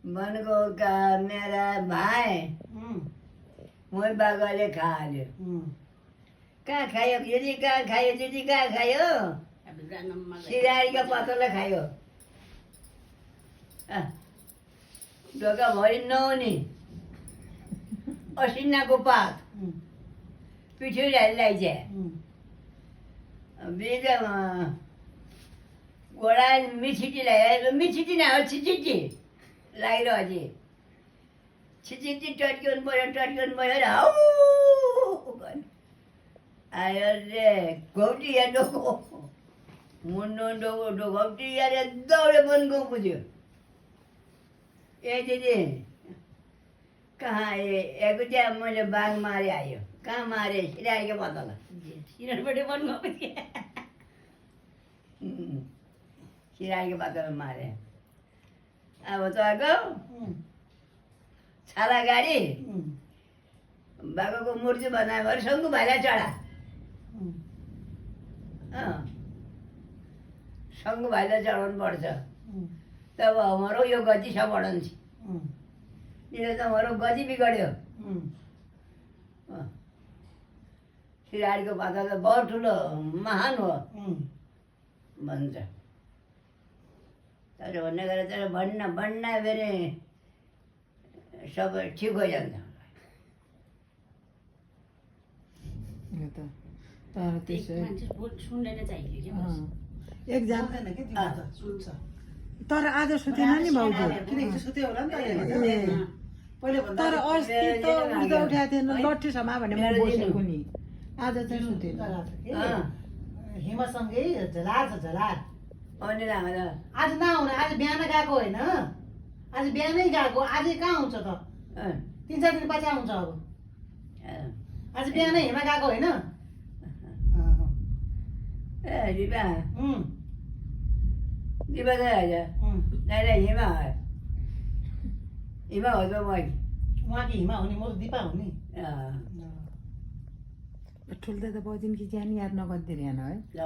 भनेको का मेरा भाइ मै बाबाले खायो कहाँ खायो दिदी कहाँ खायो दिदी कहाँ खायो सिरारीको पत्ताले खायो ढोकाभरि नुहाउने असिनाको पात पिठ्युरालाई चाहिँ बिज घोडा मिठिटी लगाएर मिठिटी न हो छिचिटी लगाइरह अझै छिचिटी टट्क्याउनु पऱ्यो हौ आयो रे घौटी या डोको मुन्डो डोको घौटी या रे दौडे पनि गो पुग्यो ए दिदी कहाँएको त्यहाँ मैले बाघ मारे आयो कहाँ मारे सिरारीको पत्तालाई सिरारीबाट पनि गएको सिरारीको पत्तालाई मारे अब तपाईँको छाला गाडी बाबाको मूर्ति बनायो भने शङ्कु भाइलाई चढा शङ्कु भाइलाई चढाउनु पर्छ तब हमारो यो गति छ बढन्छ किन त हमारो गति बिगड्यो सिरारीको पाता त बहुत ठुलो महान हो भन्छ तर भन्ने गरेर तर भन्न फेरि सबै ठिक भइजान्छ तर आज सुतेन नि भाउजू तर अस्ति त उठ्दा उठाएको थिएन लट्ठीसम्म भने म बसेको नि आज चाहिँ सुतेन हिमसँगै झलार छ झलार अनि आज नआउनु आज बिहान गएको होइन आज बिहानै गएको आज कहाँ आउँछ त 3-4 दिन पछि आउँछ अब आज बिहानै हिमा गएको होइन ए दिपा दिपा चाहिँ आइज नाइ हिमा हो हिमा हो त उहाँकी हिमा हो नि म त दिपा हो नि ठुल्दा त बजिन कि ज्यान याद नगर्दै रहेन है ल